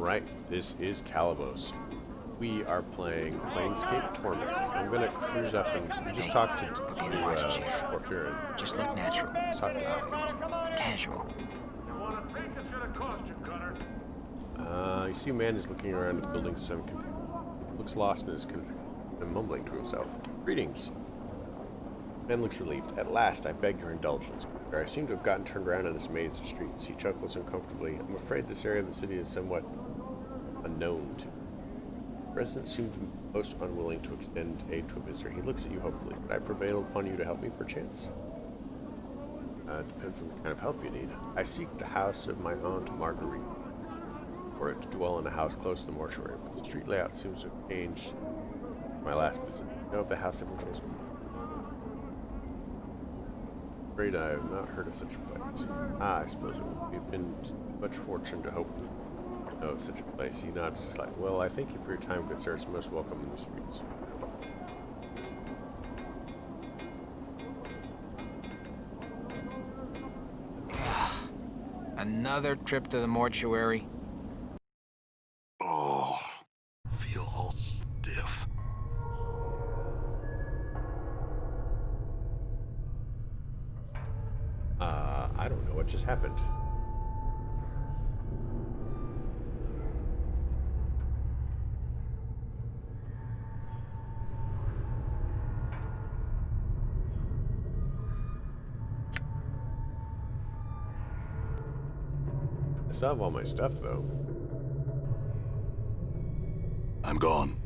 Alright, this is Calabos. We are playing Planescape Torment. I'm gonna cruise up and just talk to Porphyrin. Just look natural. Let's talk to Casual. you see a man is looking around at the building, looks lost in his country, and mumbling to himself. Greetings. Man looks relieved. At last, I beg your indulgence. I seem to have gotten turned around in this maze of streets. He chuckles uncomfortably. I'm afraid this area of the city is somewhat unknown to me. Residents seem to be most unwilling to extend aid to a visitor. He looks at you hopefully. Could I prevail upon you to help me, perchance? Depends on the kind of help you need. I seek the house of my aunt Marguerite, or to dwell in a house close to the mortuary, but the street layout seems to have changed since my last visit. You know of the house of interest? I'm afraid I have not heard of such a place. I suppose it would have been much fortune to hope to know of such a place. He nods. He's like, well, I thank you for your time, good sir. It's most welcome in the streets. Another trip to the mortuary. Oh, feel all stiff. I don't know what just happened. I still have all my stuff, though. I'm gone.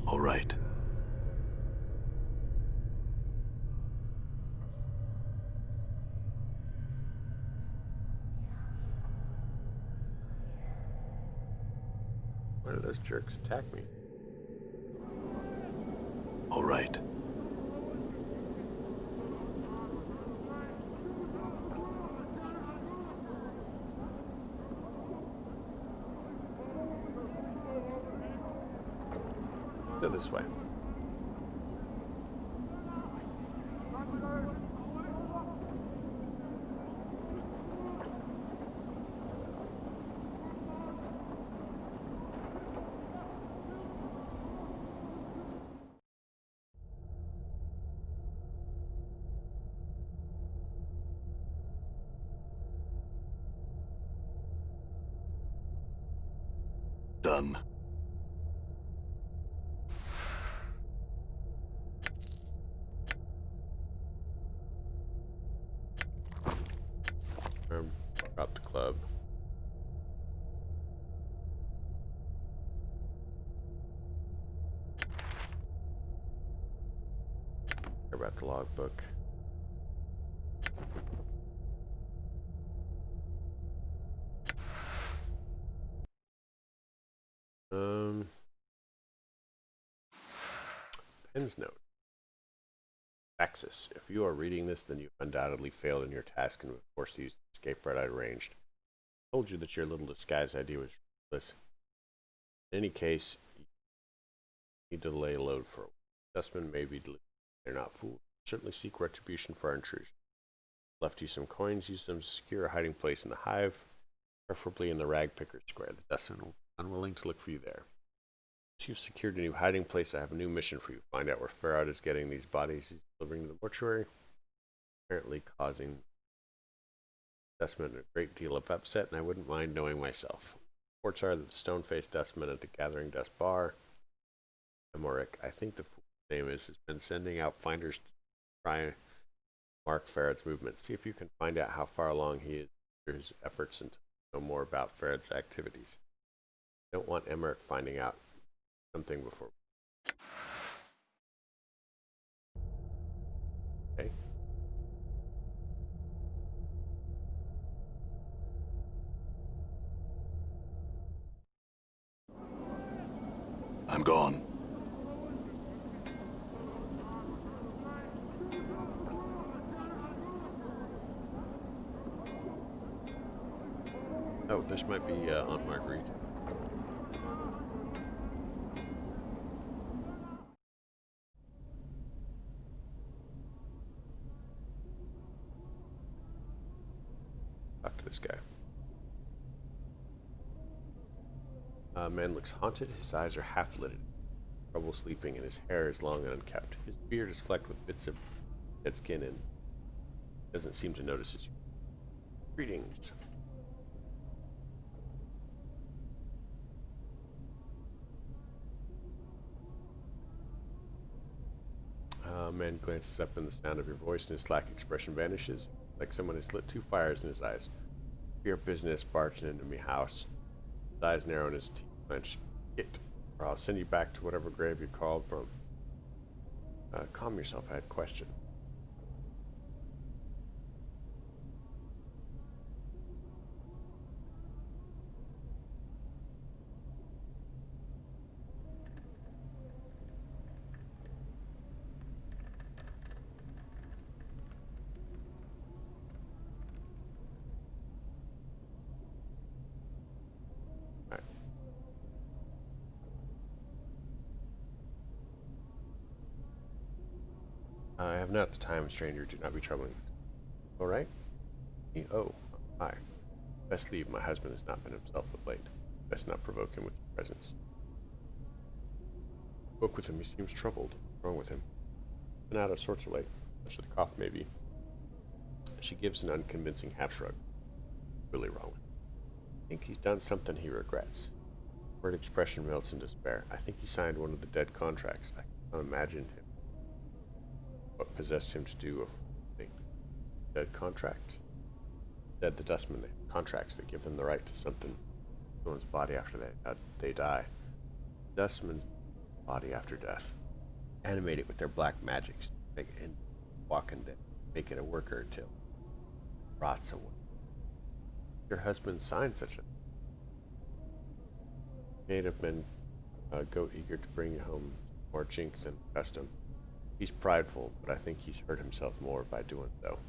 All right. Why do those jerks attack me? All right. Go this way. Done. About the club. About the logbook. Pen's note. Axis. If you are reading this, then you've undoubtedly failed in your task and of course used the escape route I arranged. I told you that your little disguise idea was useless. In any case, you need to lay low for a while. Dustmen may be deluded. They're not fools. Certainly seek retribution for our intrusion. Left you some coins. Use them to secure a hiding place in the hive, preferably in the rag picker square. The dustmen will be unwilling to look for you there. Once you've secured a new hiding place, I have a new mission for you. Find out where Farad is getting these bodies he's delivering to the mortuary, apparently causing Dustman a great deal of upset, and I wouldn't mind knowing myself. Reports are that the stone-faced Dustman at the Gathering Dust Bar, Emoric, I think the name is, has been sending out finders to try and mark Farad's movements. See if you can find out how far along he is through his efforts and to know more about Farad's activities. I don't want Emeric finding out something before. Okay. I'm gone. Oh, this might be Aunt Marguerite. this guy. Man looks haunted. His eyes are half-lidded. Trouble sleeping, and his hair is long and unkempt. His beard is flecked with bits of dead skin and doesn't seem to notice his greetings. Man glances up in the sound of your voice, and his slack expression vanishes, like someone has lit two fires in his eyes. Your business barging into me house. His eyes narrow and his teeth clench. Get, or I'll send you back to whatever grave you called from. Calm yourself, I had questions. Right. I have not the time, stranger. Do not be troubling. All right? Oh, hi. Best leave. My husband has not been himself of late. Best not provoke him with your presence. Spoke with him. He seems troubled. What's wrong with him? Been out of sorts of late. Much of the cough, maybe. She gives an unconvincing half shrug. Really wrong. I think he's done something he regrets. Word expression melts in despair. I think he signed one of the dead contracts. I can't imagine him. What possessed him to do a thing? Dead contract? Dead the dustmen. They have contracts that give them the right to something. Someone's body after they die. Dustman's body after death. Animate it with their black magics. Make it in walking dead. Make it a worker till it rots away. Your husband signed such a native men goat eager to bring home more chink than custom. He's prideful, but I think he's hurt himself more by doing so.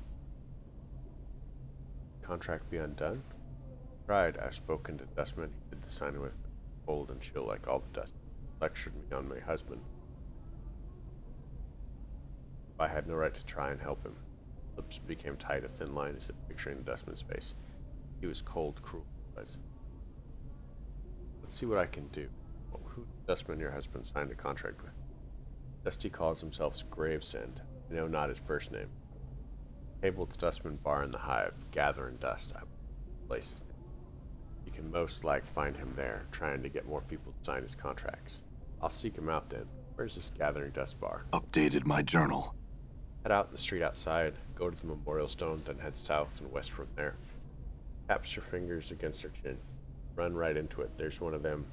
Contract be undone? Pride, I've spoken to Dustman. He did the signing with me, cold and chill like all the dust. Lectured me on my husband. I had no right to try and help him. Lips became tight, a thin line as if picturing the Dustman's face. He was cold, cruel. Let's see what I can do. Well, who Dustman your husband signed a contract with? Dusty calls himself Gravesend. I know not his first name. Table at the Dustman bar in the hive, gathering dust. I place his name. You can most like find him there, trying to get more people to sign his contracts. I'll seek him out then. Where's this gathering dust bar? Updated my journal. Head out in the street outside, go to the memorial stone, then head south and west from there. Taps your fingers against her chin. Run right into it. There's one of them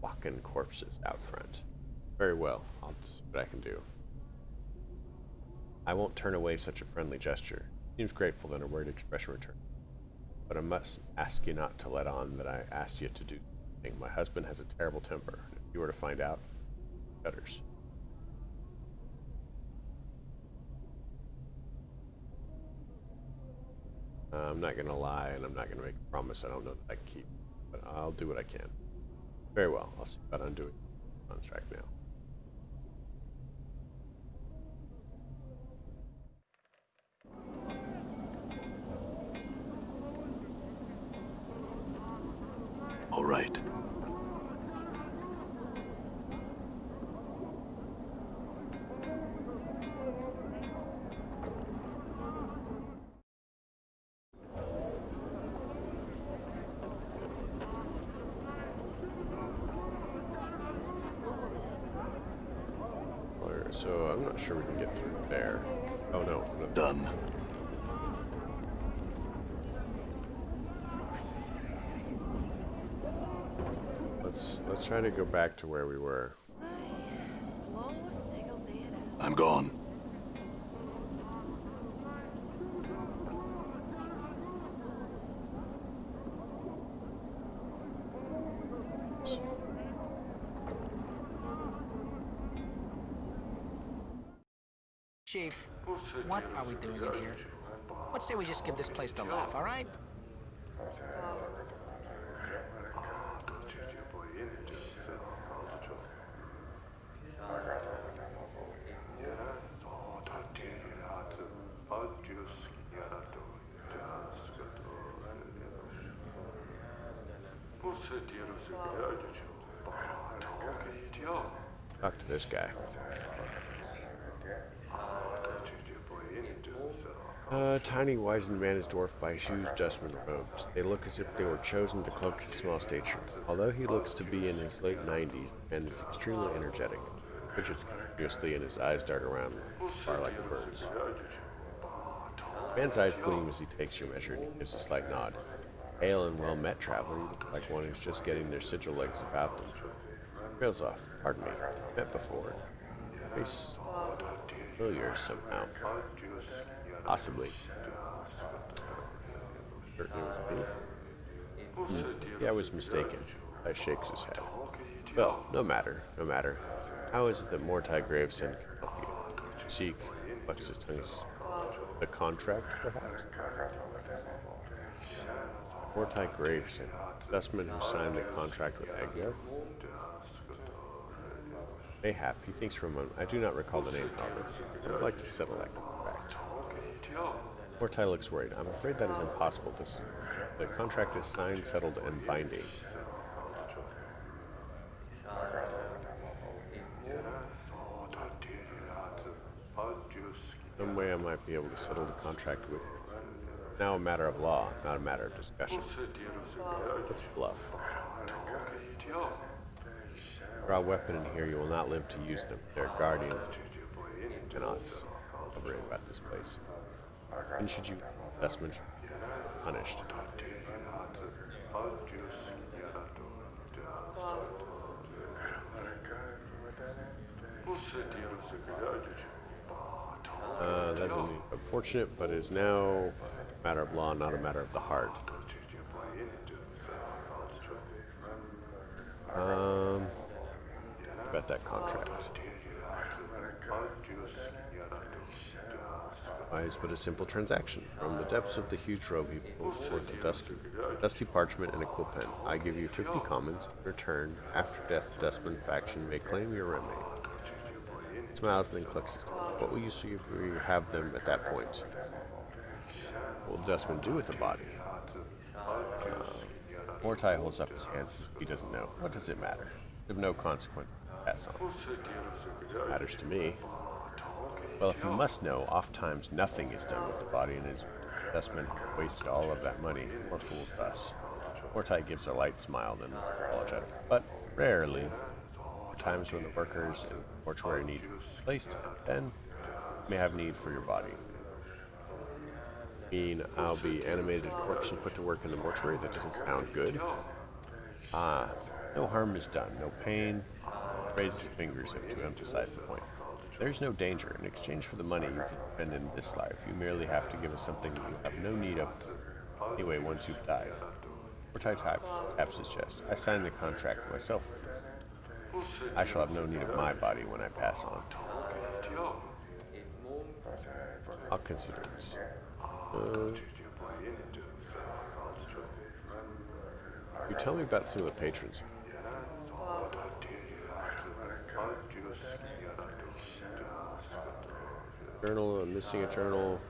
walking corpses out front. Very well. I'll see what I can do. I won't turn away such a friendly gesture. Seems grateful than a worried expression returns. But I must ask you not to let on that I asked you to do something. My husband has a terrible temper. If you were to find out, shudders. I'm not going to lie, and I'm not going to make a promise I don't know that I can keep. But I'll do what I can. Very well. I'll see about undoing the contract now. All right. So I'm not sure we can get through there. Oh no. Done. Let's try to go back to where we were. I'm gone. Chief, what are we doing in here? Let's say we just give this place the laugh, all right? Talk to this guy. Tiny, wizened man is dwarfed by huge dustman robes. They look as if they were chosen to cloak his small stature. Although he looks to be in his late 90s, the man is extremely energetic. Fidgets continuously and his eyes dart around far like a bird's. The man's eyes gleam as he takes your measure and he gives a slight nod. Hail and well met, traveler. You look like one who's just getting their sigil legs about them. Trails off. Pardon me. Met before. Face familiar somehow. Possibly. Certainly was me. Yeah, I was mistaken. I shakes his head. Well, no matter, no matter. How is it that Mordai Gravesend can help you? Seek, flex his tongue, the contract, perhaps? Mordai Gravesend, dustman who signed the contract with Agno? Mayhap, he thinks for a moment. I do not recall the name, however. I would like to settle that contract. Mordai looks worried. I'm afraid that is impossible. The contract is signed, settled, and binding. Some way I might be able to settle the contract with you. Now a matter of law, not a matter of discussion. Let's bluff. Draw a weapon in here, you will not live to use them. They're guardians. Cannot worry about this place. And should you, Dustman, punished. That's unfortunate, but is now a matter of law, not a matter of the heart. About that contract. Why is but a simple transaction. From the depths of the huge robe he pulls forth a dusty parchment and a quill pen. I give you 50 commons. In return, after death, the Dustman faction may claim your remedy. He smiles, then clicks his tongue. What will you see if you have them at that point? What will the Dustman do with the body? Mordai holds up his hands. He doesn't know. What does it matter? Of no consequence. Pass on. It matters to me. Well, if you must know, oftentimes nothing is done with the body, and his Dustman wasted all of that money, or fooled us. Mordai gives a light smile, then apologetic. But rarely, there are times when the workers in the mortuary need placed, and then may have need for your body. I mean, I'll be animated corpse and put to work in the mortuary? That doesn't sound good. No harm is done, no pain. Raises fingers to emphasize the point. There's no danger. In exchange for the money you can spend in this life, you merely have to give us something you have no need of anyway once you've died. Mordai taps his chest. I signed the contract myself. I shall have no need of my body when I pass on. I'll consider this. You tell me about some of the patrons. Journal, I'm missing a journal.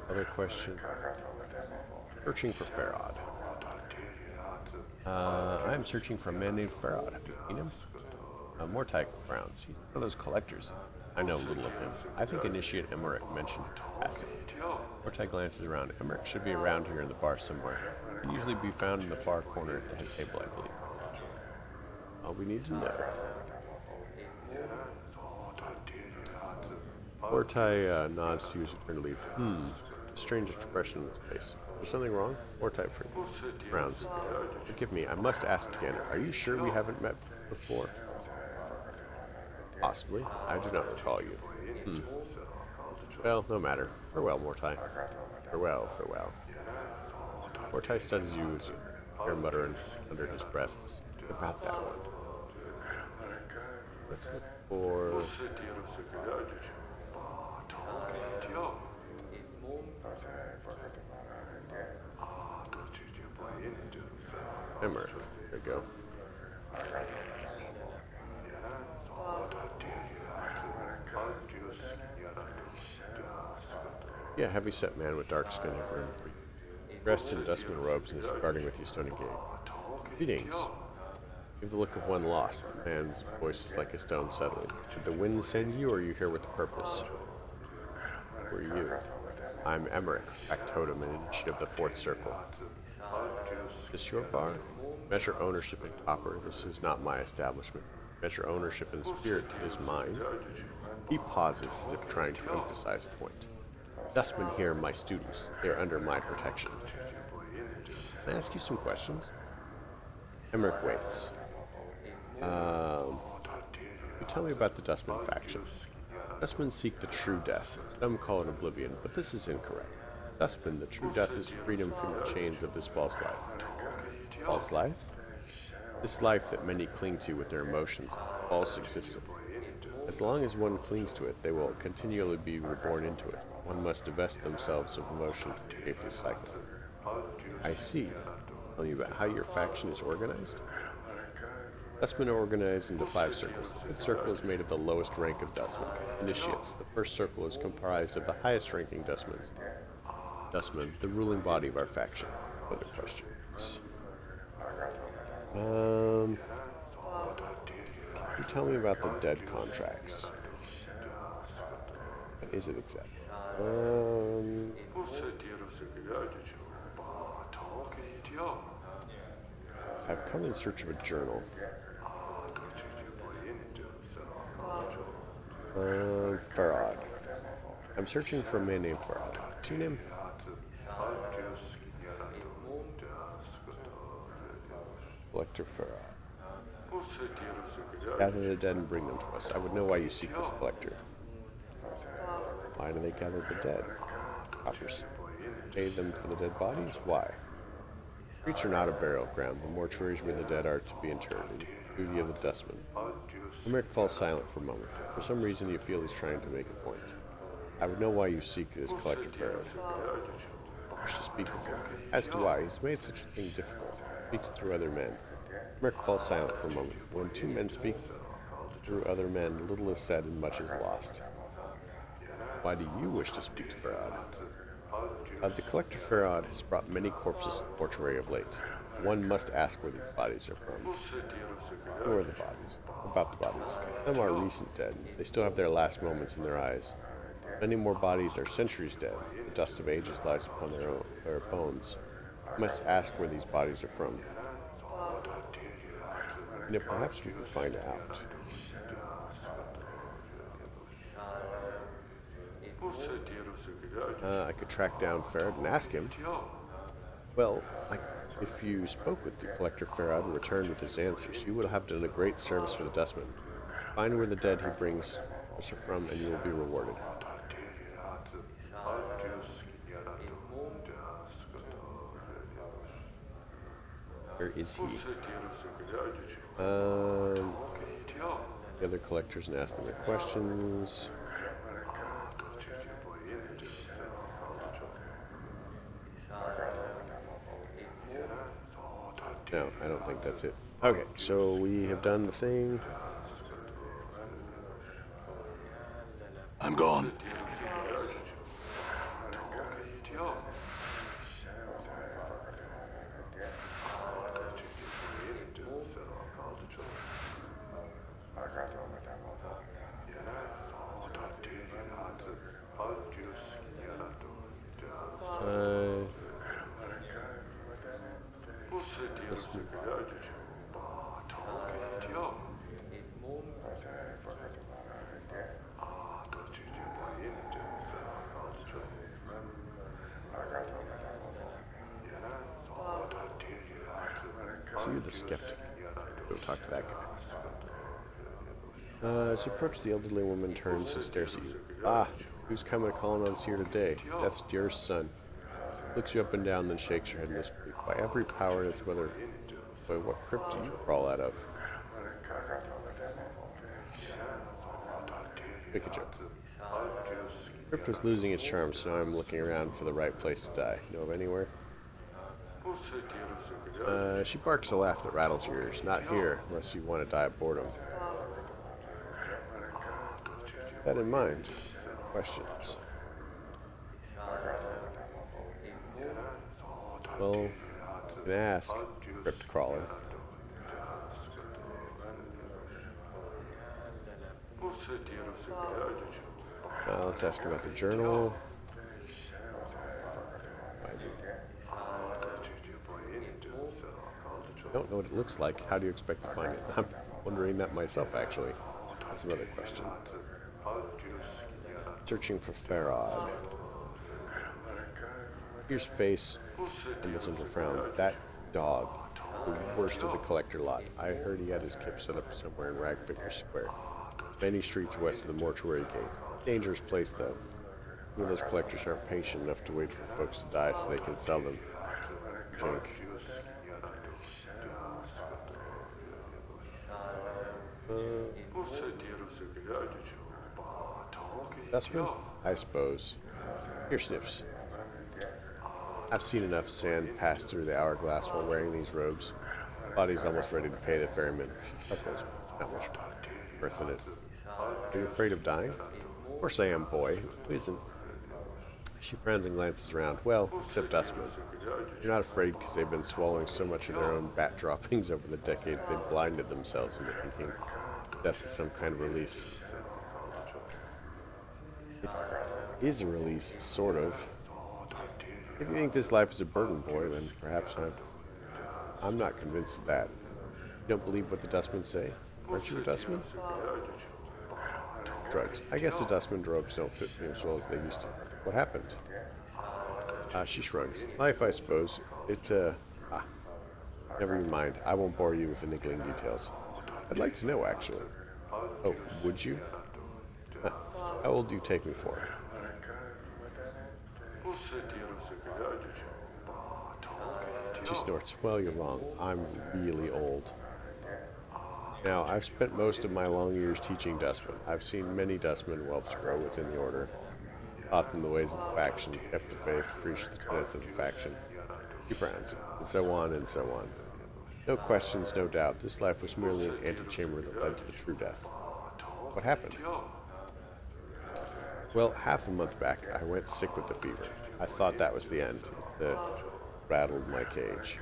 Other question. Searching for Farad. I'm searching for a man named Farad. Have you seen him? Mordai frowns. He's one of those collectors. I know little of him. I think Initiate Emmerich mentioned passing. Mordai glances around. Emmerich should be around here in the bar somewhere. He can usually be found in the far corner at the head table, I believe. All we need to know. Mordai nods to his return to leave. Strange expression in his face. Is something wrong? Mordai frowns. Forgive me, I must ask again. Are you sure we haven't met before? Possibly. I do not recall you. Well, no matter. Farewell, Mordai. Farewell, farewell. Mordai studies you as you hear muttering under his breath. About that one. Let's look for... Emmerich. There you go. Yeah, heavy-set man with dark skin and grim, dressed in dustman robes and is guarding with you stony gate. Greetings. You have the look of one lost. The man's voice is like a stone settling. Did the wind send you, or are you here with a purpose? Who are you? I'm Emmerich, factotum and initiate of the Fourth Circle. Is this your bar? Measure ownership in copper. This is not my establishment. Measure ownership in spirit. It is mine. He pauses as if trying to emphasize a point. Dustmen here are my students. They are under my protection. Can I ask you some questions? Emmerich waits. You tell me about the Dustman faction. Dustmen seek the true death. Some call it oblivion, but this is incorrect. Dustman, the true death is freedom from the chains of this false life. False life? This life that many cling to with their emotions, false existence. As long as one clings to it, they will continually be reborn into it. One must divest themselves of emotion to escape this cycle. I see. Tell me about how your faction is organized? Dustmen are organized into 5 circles. The 5th circle is made of the lowest rank of Dustmen, initiates. The 1st circle is comprised of the highest ranking Dustmen. Dustmen, the ruling body of our faction. Other questions? Can you tell me about the dead contracts? What is it exactly? I've come in search of a journal. Farad. I'm searching for a man named Farad. Seen him? Collector Farad. Gather the dead and bring them to us. I would know why you seek this collector. Why do they gather the dead? Coppers. Pay them for the dead bodies? Why? Streets are not a burial ground. The mortuaries where the dead are to be interred. The duty of the dustman. Emmerich falls silent for a moment. For some reason, you feel he's trying to make a point. I would know why you seek this collector Farad. I wish to speak with him. As to why, he's made such a thing difficult. He speaks through other men. Emmerich falls silent for a moment. When 2 men speak through other men, little is said and much is lost. Why do you wish to speak to Farad? The collector Farad has brought many corpses to the mortuary of late. One must ask where these bodies are from. Who are the bodies? About the bodies. Some are recent dead. They still have their last moments in their eyes. Many more bodies are centuries dead. The dust of ages lies upon their bones. You must ask where these bodies are from. And perhaps we can find out. I could track down Farad and ask him. Well, if you spoke with the collector Farad and returned with his answers, you would have done a great service for the dustman. Find where the dead he brings us are from, and you will be rewarded. Where is he? The other collectors and ask them their questions. No, I don't think that's it. Okay, so we have done the thing. I'm gone. So you're the skeptic. Go talk to that guy. As you approach, the elderly woman turns and stares at you. Ah, who's coming to call on us here today? That's dear son. Looks you up and down, then shakes her head in disbelief. By every power in its mother, by what crypt do you crawl out of? Make a joke. Crypt was losing its charm, so now I'm looking around for the right place to die. Know of anywhere? She barks a laugh that rattles your ears. Not here, unless you want to die of boredom. Keep that in mind. Questions? Well, you can ask, Crypt Crawler. Let's ask about the journal. I don't know what it looks like. How do you expect to find it? I'm wondering that myself, actually. That's another question. Searching for Farod. Here's face and the central frown. That dog, the worst of the collector lot. I heard he had his kip set up somewhere in Ragpicker Square, many streets west of the mortuary gate. Dangerous place, though. Some of those collectors aren't patient enough to wait for folks to die so they can sell them. Junk. Dustman? I suppose. Here, Sniffs. I've seen enough sand pass through the hourglass while wearing these robes. Body's almost ready to pay the ferryman. Chuckles. Not much worth in it. Are you afraid of dying? Of course I am, boy. Who isn't? She frowns and glances around. Well, except Dustman. You're not afraid because they've been swallowing so much of their own bat droppings over the decades they've blinded themselves into thinking death is some kind of release. It is a release, sort of. If you think this life is a burden, boy, then perhaps I'm not convinced of that. You don't believe what the Dustmen say? Aren't you a Dustman? Drugs. I guess the Dustman robes don't fit me as well as they used to. What happened? She shrugs. Life, I suppose. Never you mind. I won't bore you with the niggling details. I'd like to know, actually. Oh, would you? How old do you take me for? She snorts. Well, you're wrong. I'm really old. Now, I've spent most of my long years teaching dustmen. I've seen many dustmen whelps grow within the order, taught them the ways of the faction, kept the faith, preached the tenets of the faction. He frowns, and so on and so on. No questions, no doubt. This life was merely an antechamber that led to the true death. What happened? Well, half a month back, I went sick with the fever. I thought that was the end. It rattled my cage.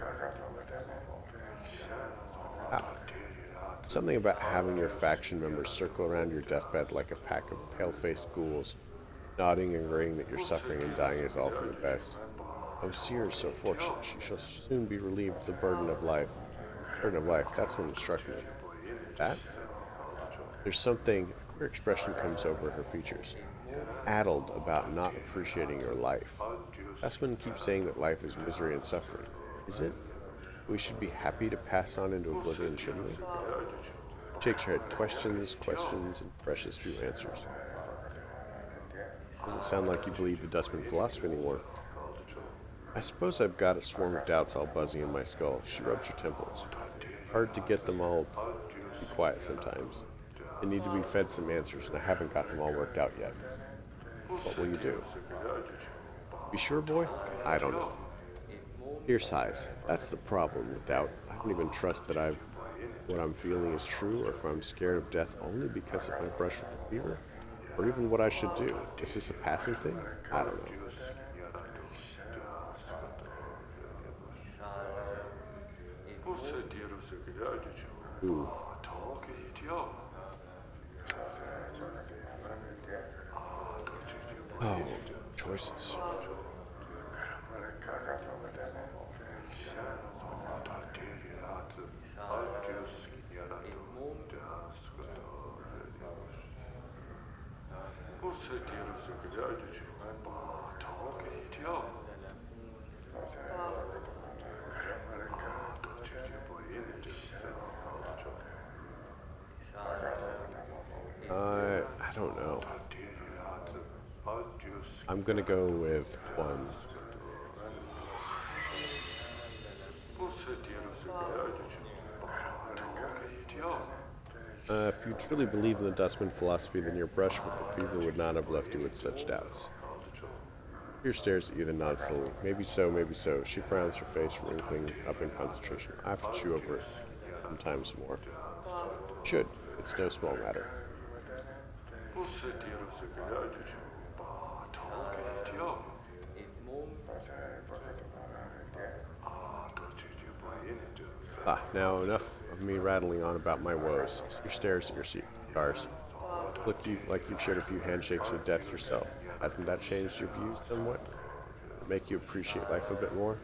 How? Something about having your faction members circle around your deathbed like a pack of pale-faced ghouls, nodding and agreeing that your suffering and dying is all for the best. Oh, Seer is so fortunate. She shall soon be relieved of the burden of life. That's when it struck me. That? There's something, a queer expression comes over her features. Addled about not appreciating your life. Dustman keeps saying that life is misery and suffering. Is it? We should be happy to pass on into oblivion, shouldn't we? Shakes her head. Questions, and precious few answers. Doesn't sound like you believe the Dustman philosophy anymore. I suppose I've got a swarm of doubts all buzzing in my skull. She rubs her temples. Hard to get them all to be quiet sometimes. They need to be fed some answers, and I haven't got them all worked out yet. What will you do? Be sure, boy? I don't know. Here sighs. That's the problem with doubt. I don't even trust that what I'm feeling is true, or if I'm scared of death only because of my brush with the fever, or even what I should do. Is this a passing thing? I don't know. Ooh. Oh, choices. I don't know. I'm gonna go with one. If you truly believe in the Dustman philosophy, then your brush with the fever would not have left you with such doubts. Fear stares at you, then nods slowly. Maybe so, maybe so. She frowns, her face wrinkling up in concentration. I have to chew over it sometimes more. Should. It's no small matter. Now enough of me rattling on about my woes. Your stares at your scars. Look like you've shared a few handshakes with death yourself. Hasn't that changed your views somewhat? Make you appreciate life a bit more?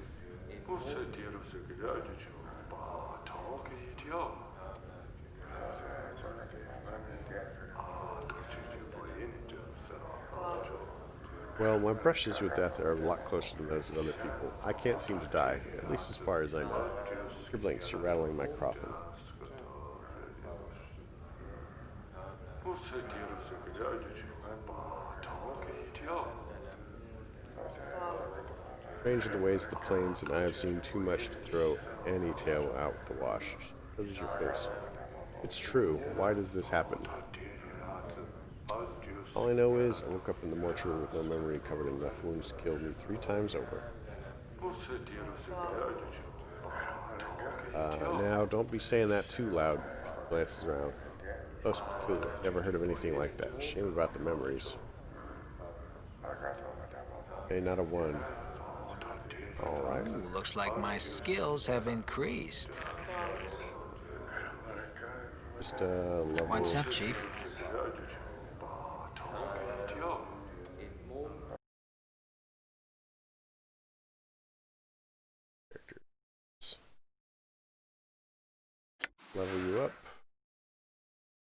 Well, my brushes with death are a lot closer than those of other people. I can't seem to die, at least as far as I know. Your blinks, you're rattling my coffin. Strange are the ways of the plains, and I have seen too much to throw any tale out the wash. So does your face. It's true. Why does this happen? All I know is I woke up in the mortuary with no memory, covered in enough wounds to kill me 3 times over. Now, don't be saying that too loud. She glances around. Most peculiar. Never heard of anything like that. Shame about the memories. Okay, not a 1. Alright. Looks like my skills have increased. Just level. What's up, Chief? Level you up.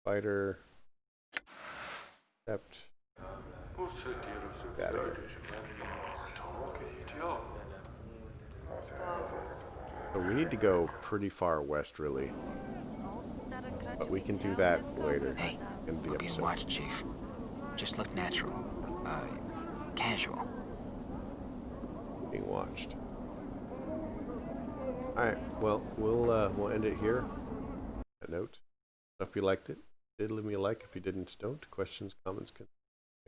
Fighter. Accept. Out of here. So we need to go pretty far west, really. But we can do that later Hey, in the we're being episode. watched, Chief. Just look natural. Casual. Being watched. Alright, well, we'll end it here. That note. Hope you liked it. Did leave me a like. If you didn't, don't. Questions, comments can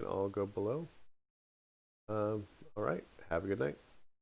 all go below. Alright, have a good night.